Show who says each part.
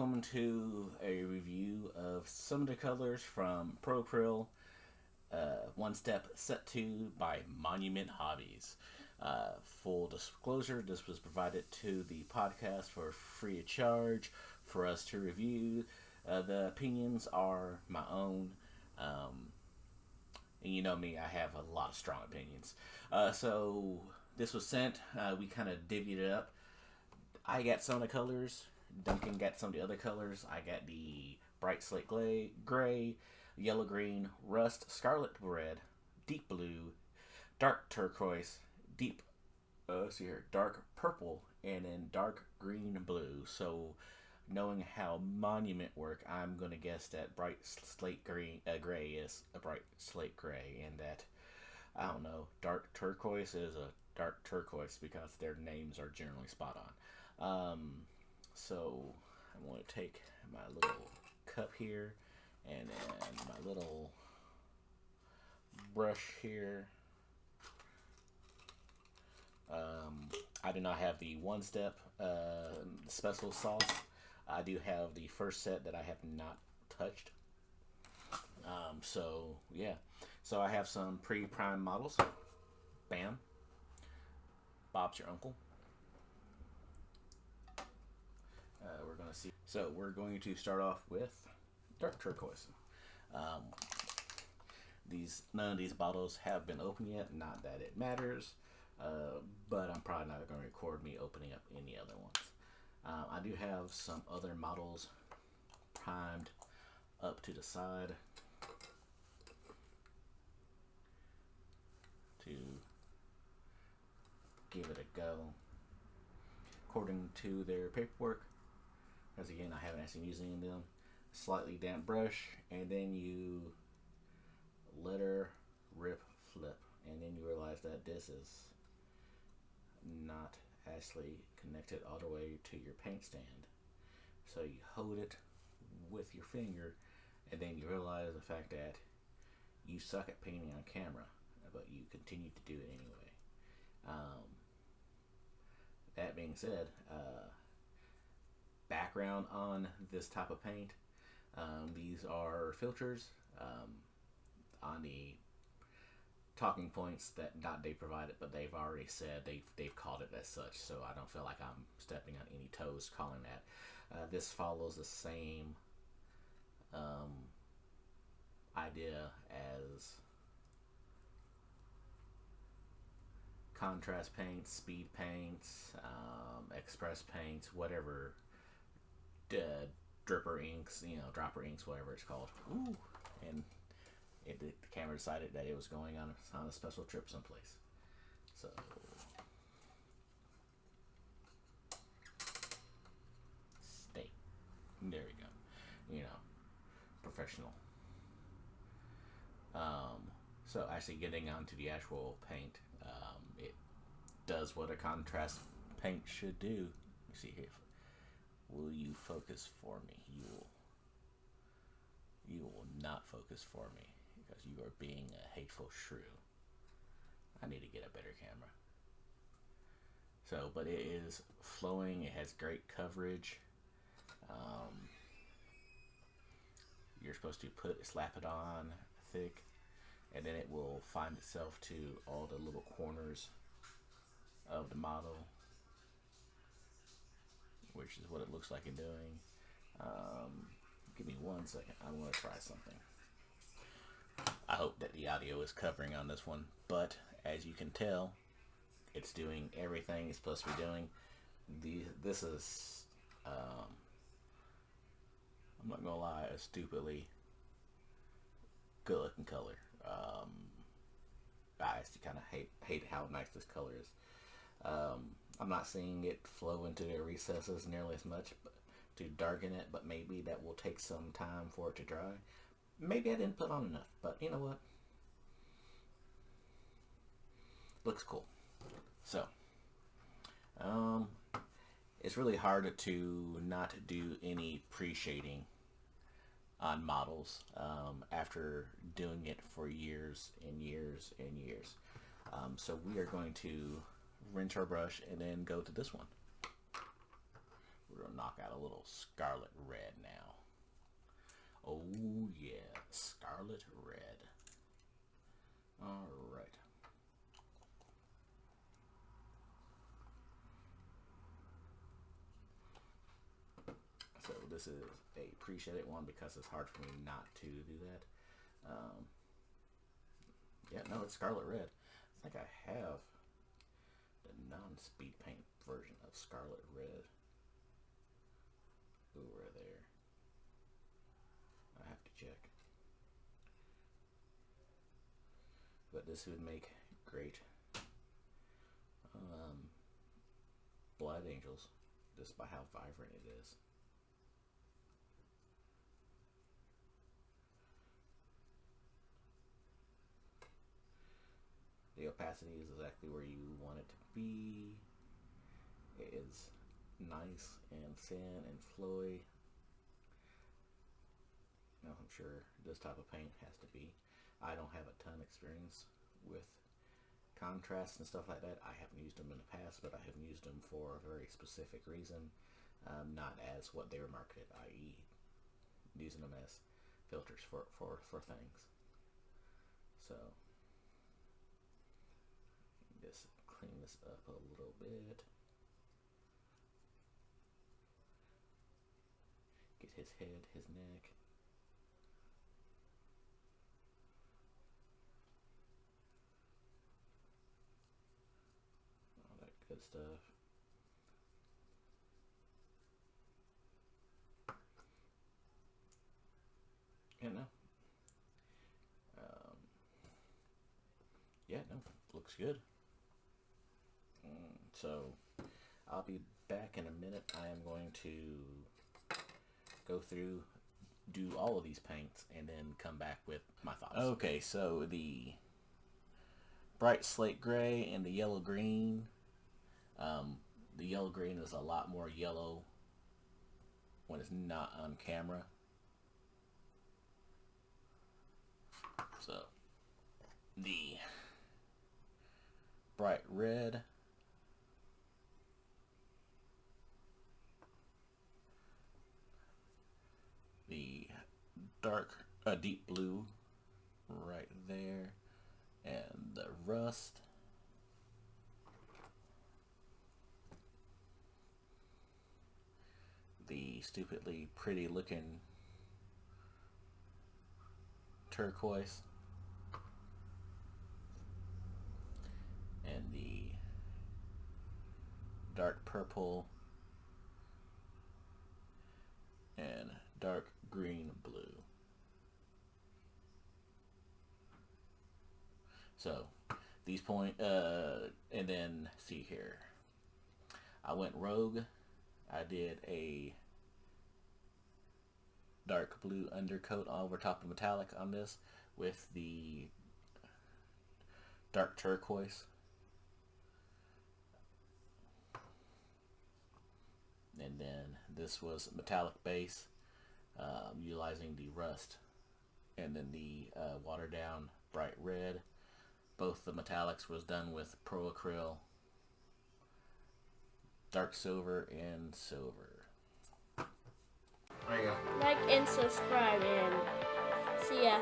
Speaker 1: welcome to a review of some of the colors from Acryl One Step Set 2 by Monument Hobbies. Full disclosure, this was provided to the podcast for free of charge for us to review. The opinions are my own. And you know me, I have a lot of strong opinions. So this was sent. We kind of divvied it up. I got some of the colors. Duncan got some of the other colors. I got the bright slate gray, yellow green, rust, scarlet red, deep blue, dark turquoise, dark purple, and then dark green blue. So knowing how Monument work, I'm gonna guess that bright slate gray is a bright slate gray, and that, I don't know, dark turquoise is a dark turquoise because their names are generally spot on. So I'm going to take my little cup here and then my little brush here. I do not have the one step special sauce. I do have the first set that I have not touched. So yeah, so I have some pre-prime models. Bam. Bob's your uncle. We're going to see. So we're going to start off with dark turquoise. None of these bottles have been opened yet. Not that it matters, but I'm probably not going to record me opening up any other ones. I do have some other models primed up to the side to give it a go according to their paperwork. As again, I haven't actually used any of them. Slightly damp brush, and then you letter, rip, flip, and then you realize that this is not actually connected all the way to your paint stand. So you hold it with your finger, and then you realize the fact that you suck at painting on camera, but you continue to do it anyway. That being said, background on this type of paint. These are filters on the talking points that not they provided, but they've already said they've called it as such. So I don't feel like I'm stepping on any toes calling that. This follows the same idea as contrast paints, speed paints, express paints, whatever. Dropper inks, whatever it's called. Ooh, and the camera decided that it was going on a special trip someplace. So stay. There we go. Professional. So actually getting onto the actual paint, it does what a contrast paint should do. You see here. Will you focus for me? You will not focus for me because you are being a hateful shrew. I need to get a better camera. So, but it is flowing. It has great coverage. You're supposed to slap it on thick, and then it will find itself to all the little corners of the model, which is what it looks like it's doing. Give me 1 second. I want to try something. I hope that the audio is covering on this one, but as you can tell, it's doing everything it's supposed to be doing. This is, I'm not gonna lie, a stupidly good looking color. I actually kind of hate how nice this color is. I'm not seeing it flow into the recesses nearly as much to darken it, but maybe that will take some time for it to dry. Maybe I didn't put on enough, but you know what? Looks cool. So, it's really hard to not do any pre-shading on models after doing it for years and years and years. So we are going to rinse our brush and then go to this one. We're going to knock out a little scarlet red now. Oh yeah, scarlet red. Alright. So this is a pre-shaded one because it's hard for me not to do that. Yeah, no, it's scarlet red. I think I have the non-speed paint version of scarlet red over there. I have to check. But this would make great blood angels, just by how vibrant it is. The opacity is exactly where you want it to be. It is nice and thin and flowy. Now I'm sure this type of paint has to be. I don't have a ton of experience with contrast and stuff like that. I haven't used them in the past, but I have used them for a very specific reason, not as what they were marketed, i.e. using them as filters for things. So just clean this up a little bit. Get his head, his neck. All that good stuff. Yeah, no. Yeah, no, looks good. So I'll be back in a minute. I am going to go through, do all of these paints, and then come back with my thoughts. Okay, so the bright slate gray and the yellow green. The yellow green is a lot more yellow when it's not on camera. So the bright red, the dark deep blue right there, and the rust, the stupidly pretty looking turquoise, and the dark purple and dark green blue. So these and then see here, I went rogue. I did a dark blue undercoat over top of metallic on this with the dark turquoise. And then this was metallic base, utilizing the rust, and then the watered down bright red. Both the metallics was done with Pro Acryl, dark silver, and silver. There you go.
Speaker 2: Like and subscribe, and see ya.